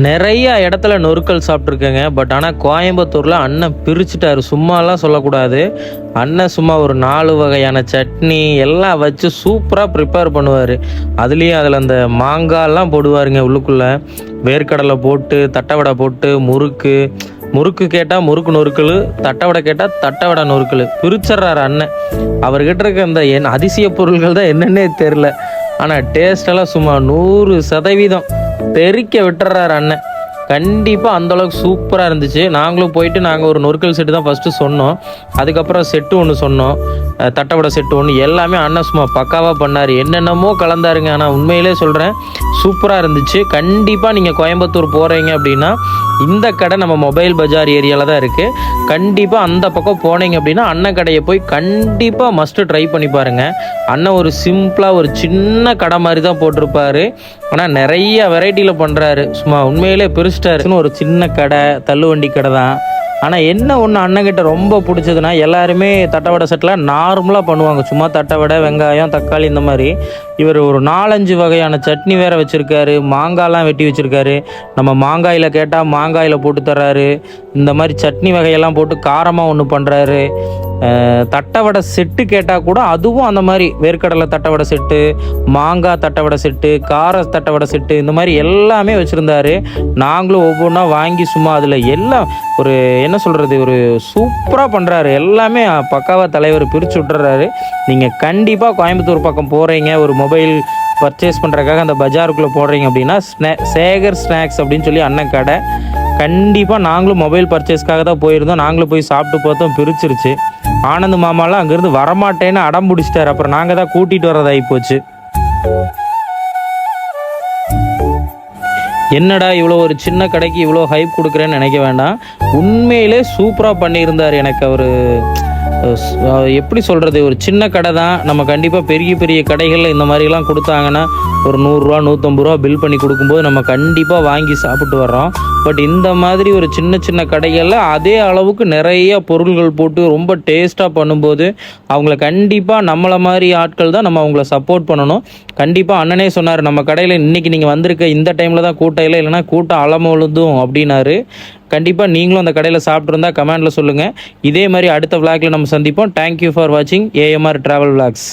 நிறைய இடத்துல நொறுக்கல் சாப்பிட்ருக்கேங்க. பட் ஆனால் கோயம்புத்தூரில் அண்ணன் பிரிச்சுட்டாரு. சும்மாலாம் சொல்லக்கூடாது. அண்ணன் சும்மா ஒரு 4 வகையான சட்னி எல்லாம் வச்சு சூப்பராக ப்ரிப்பேர் பண்ணுவார். அதுலேயும் அதில் அந்த மாங்காய்லாம் போடுவாருங்க உள்ளுக்குள்ளே. வேர்க்கடலை போட்டு, தட்டவடை போட்டு, முறுக்கு கேட்டால் முறுக்கு நொறுக்கல், தட்டவடை கேட்டால் தட்டவடை நொறுக்கல் பிரிச்சிட்றாரு அண்ணன். அவர்கிட்ட இருக்க அந்த அதிசய பொருள்கள் தான் என்னன்னே தெரில. ஆனால் டேஸ்டெல்லாம் சும்மா 100% தெறிக்க விட்டுறாரு அண்ணன். கண்டிப்பாக அந்தளவுக்கு சூப்பராக இருந்துச்சு. நாங்களும் போயிட்டு நாங்கள் ஒரு நொறுக்கல் செட்டு தான் ஃபஸ்ட்டு சொன்னோம். அதுக்கப்புறம் செட்டு ஒன்று சொன்னோம், தட்டவடை செட்டு ஒன்று. எல்லாமே அண்ணன் சும்மா பக்காவாக பண்ணார். என்னென்னமோ கலந்தாருங்க. ஆனால் உண்மையிலே சொல்கிறேன், சூப்பராக இருந்துச்சு. கண்டிப்பாக நீங்கள் கோயம்புத்தூர் போகிறீங்க அப்படின்னா இந்த கடை நம்ம மொபைல் பஜார் ஏரியாவில் தான் இருக்குது. கண்டிப்பாக அந்த பக்கம் போனீங்க அப்படின்னா அண்ணன் கடையை போய் கண்டிப்பாக மஸ்ட்டு ட்ரை பண்ணி பாருங்கள். அண்ணன் ஒரு சிம்பிளாக ஒரு சின்ன கடை மாதிரி தான் போட்டிருப்பாரு. ஆனால் நிறைய வெரைட்டியில் பண்ணுறாரு. சும்மா உண்மையிலே பிரிச்சிட்டாருன்னு ஒரு சின்ன கடை, தள்ளுவண்டி கடை தான். ஆனால் என்ன ஒன்று அண்ணன்கிட்ட ரொம்ப பிடிச்சதுன்னா, எல்லாருமே தட்டவடை செட்டில் நார்மலாக பண்ணுவாங்க. சும்மா தட்டவடை, வெங்காயம், தக்காளி இந்த மாதிரி. இவர் ஒரு 4-5 வகையான சட்னி வேறு வச்சுருக்காரு. மாங்காய்லாம் வெட்டி வச்சுருக்காரு. நம்ம மாங்காயில் கேட்டால் மாங்காயில் போட்டு தர்றாரு. இந்த மாதிரி சட்னி வகையெல்லாம் போட்டு காரமாக ஒன்று பண்ணுறாரு. தட்டவடை செட்டு கேட்டால் கூட அதுவும் அந்த மாதிரி வேர்க்கடலை தட்டவடை செட்டு, மாங்காய் தட்டவடை செட்டு, கார தட்டவடை செட்டு, இந்த மாதிரி எல்லாமே வச்சுருந்தாரு. நாங்களும் ஒவ்வொன்றா வாங்கி சும்மா அதில் எல்லாம் ஒரு என்ன சொல்கிறது, ஒரு சூப்பராக பண்ணுறாரு. எல்லாமே பக்காவாக தலைவர் பிரித்து விட்டுறாரு. நீங்கள் கண்டிப்பாக கோயம்புத்தூர் பக்கம் போகிறீங்க, ஒரு மொபைல் பர்ச்சேஸ் பண்ணுறதுக்காக அந்த பஜாருக்குள்ளே போடுறீங்க அப்படின்னா சேகர் ஸ்நாக்ஸ் அப்படின்னு சொல்லி அண்ணன் கடை. கண்டிப்பாக நாங்களும் மொபைல் பர்ச்சேஸ்க்காக தான் போயிருந்தோம். நாங்களும் போய் சாப்பிட்டு பார்த்தோம், பிரிச்சிருச்சு. ஆனந்த் மாமாலாம் அங்கேருந்து வரமாட்டேன்னு அடம் பிடிச்சிட்டார். அப்புறம் நாங்கள் தான் கூட்டிகிட்டு வரதாகி போச்சு. என்னடா இவ்வளோ ஒரு சின்ன கடைக்கு இவ்வளோ ஹைப் கொடுக்குறேன்னு நினைக்க வேண்டாம். உண்மையிலே சூப்பராக பண்ணியிருந்தார். எனக்கு அவர் எப்படி சொல்கிறது, ஒரு சின்ன கடை தான். நம்ம கண்டிப்பாக பெரிய பெரிய கடைகளில் இந்த மாதிரிலாம் கொடுத்தாங்கன்னா ஒரு 100 ரூபா 150 ரூபா பில் பண்ணி கொடுக்கும்போது நம்ம கண்டிப்பாக வாங்கி சாப்பிட்டு வர்றோம். பட் இந்த மாதிரி ஒரு சின்ன சின்ன கடைகளில் அதே அளவுக்கு நிறைய பொருள்கள் போட்டு ரொம்ப டேஸ்ட்டாக பண்ணும்போது அவங்கள கண்டிப்பாக நம்மளை மாதிரி ஆட்கள் தான் நம்ம அவங்கள சப்போர்ட் பண்ணணும். கண்டிப்பாக அண்ணனே சொன்னார், நம்ம கடையில் இன்றைக்கி நீங்கள் வந்திருக்க இந்த டைமில் தான் கூட்டம் இல்லை, இல்லைனா கூட்டம் அலமொழுதும் அப்படின்னாரு. கண்டிப்பாக நீங்களும் அந்த கடையில் சாப்பிட்ருந்தா கமெண்டில் சொல்லுங்கள். இதே மாதிரி அடுத்த விளாகில் நம்ம சந்திப்போம். தேங்க்யூ ஃபார் வாட்சிங் AMR Travel Vlogs.